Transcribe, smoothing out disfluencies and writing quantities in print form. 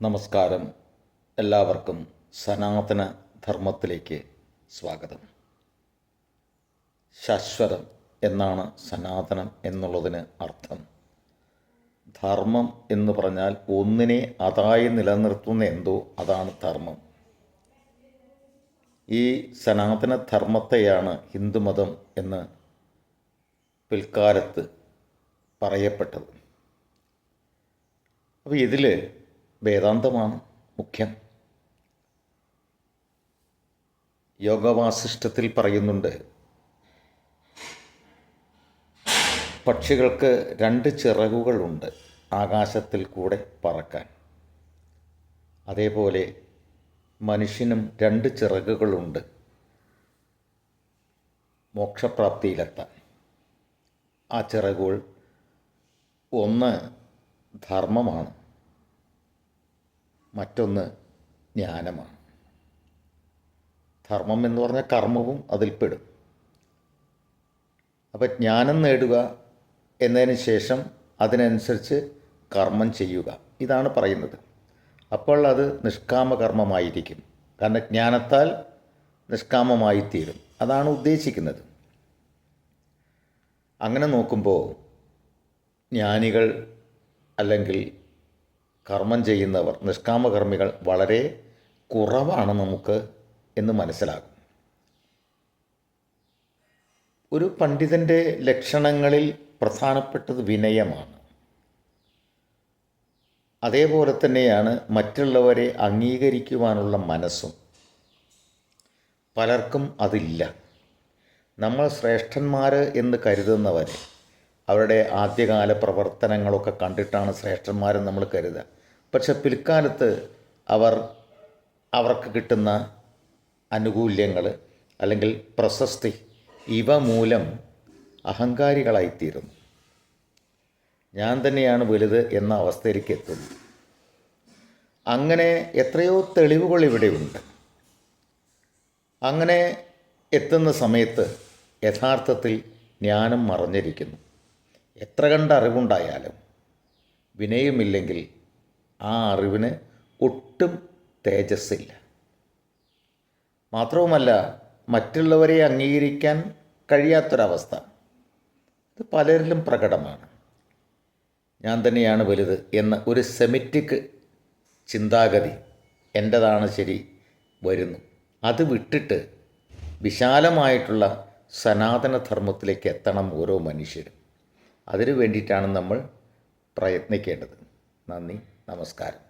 നമസ്കാരം. എല്ലാവർക്കും സനാതന ധർമ്മത്തിലേക്ക് സ്വാഗതം. ശാശ്വതം എന്നാണ് സനാതനം എന്നുള്ളതിന് അർത്ഥം. ധർമ്മം എന്ന് പറഞ്ഞാൽ ഒന്നിനെ അതായി നിലനിർത്തുന്ന എന്തോ അതാണ് ധർമ്മം. ഈ സനാതന ധർമ്മത്തെയാണ് ഹിന്ദുമതം എന്ന് പിൽക്കാലത്ത് പറയപ്പെട്ടത്. അപ്പോൾ ഇതിൽ വേദാന്തമാണ് മുഖ്യം. യോഗവാസിഷ്ഠത്തിൽ പറയുന്നുണ്ട്, പക്ഷികൾക്ക് 2 ചിറകുകളുണ്ട് ആകാശത്തിൽ കൂടെ പറക്കാൻ. അതേപോലെ മനുഷ്യനും 2 ചിറകുകളുണ്ട് മോക്ഷപ്രാപ്തിയിലെത്താൻ. ആ ചിറകുകൾ ഒന്ന് ധർമ്മമാണ്, മറ്റൊന്ന് ജ്ഞാനമാണ്. ധർമ്മം എന്ന് പറഞ്ഞാൽ കർമ്മവും അതിൽപ്പെടും. അപ്പോൾ ജ്ഞാനം നേടുക എന്നതിന് ശേഷം അതിനനുസരിച്ച് കർമ്മം ചെയ്യുക, ഇതാണ് പറയുന്നത്. അപ്പോൾ അത് നിഷ്കാമകർമ്മമായിരിക്കും. കാരണം ജ്ഞാനത്താൽ നിഷ്കാമമായിത്തീരും, അതാണ് ഉദ്ദേശിക്കുന്നത്. അങ്ങനെ നോക്കുമ്പോൾ ജ്ഞാനികൾ അല്ലെങ്കിൽ കർമ്മം ചെയ്യുന്നവർ, നിഷ്കാമകർമ്മികൾ വളരെ കുറവാണ് നമുക്ക് എന്ന് മനസ്സിലാകും. ഒരു പണ്ഡിതൻ്റെ ലക്ഷണങ്ങളിൽ പ്രധാനപ്പെട്ടത് വിനയമാണ്. അതേപോലെ തന്നെയാണ് മറ്റുള്ളവരെ അംഗീകരിക്കുവാനുള്ള മനസ്സും. പലർക്കും അതില്ല. നമ്മൾ ശ്രേഷ്ഠന്മാർ എന്ന് കരുതുന്നവരെ അവരുടെ ആദ്യകാല പ്രവർത്തനങ്ങളൊക്കെ കണ്ടിട്ടാണ് ശ്രേഷ്ഠന്മാരെന്ന് നമ്മൾ കരുതുക. പക്ഷെ പിൽക്കാലത്ത് അവർക്ക് കിട്ടുന്ന ആനുകൂല്യങ്ങൾ അല്ലെങ്കിൽ പ്രശസ്തി ഇവ മൂലം അഹങ്കാരികളായിത്തീരുന്നു. ഞാൻ തന്നെയാണ് വലുത് എന്ന അവസ്ഥയിലേക്ക് എത്തുന്നു. അങ്ങനെ എത്രയോ തെളിവുകൾ ഇവിടെയുണ്ട്. അങ്ങനെ എത്തുന്ന സമയത്ത് യഥാർത്ഥത്തിൽ ജ്ഞാനം മറഞ്ഞിരിക്കുന്നു. എത്ര കണ്ട അറിവുണ്ടായാലും വിനയമില്ലെങ്കിൽ ആ അറിവിന് ഒട്ടും തേജസ്സില്ല. മാത്രവുമല്ല, മറ്റുള്ളവരെ അംഗീകരിക്കാൻ കഴിയാത്തൊരവസ്ഥ ഇത് പലരിലും പ്രകടമാണ്. ഞാൻ തന്നെയാണ് വലുത് എന്ന ഒരു സെമിറ്റിക് ചിന്താഗതി എൻ്റേതാണ് ശരി വരുന്നു. അത് വിട്ടിട്ട് വിശാലമായിട്ടുള്ള സനാതനധർമ്മത്തിലേക്ക് എത്തണം ഓരോ മനുഷ്യരും. അതിനു വേണ്ടിയിട്ടാണ് നമ്മൾ പ്രയത്നിക്കേണ്ടത്. നന്ദി, നമസ്കാരം.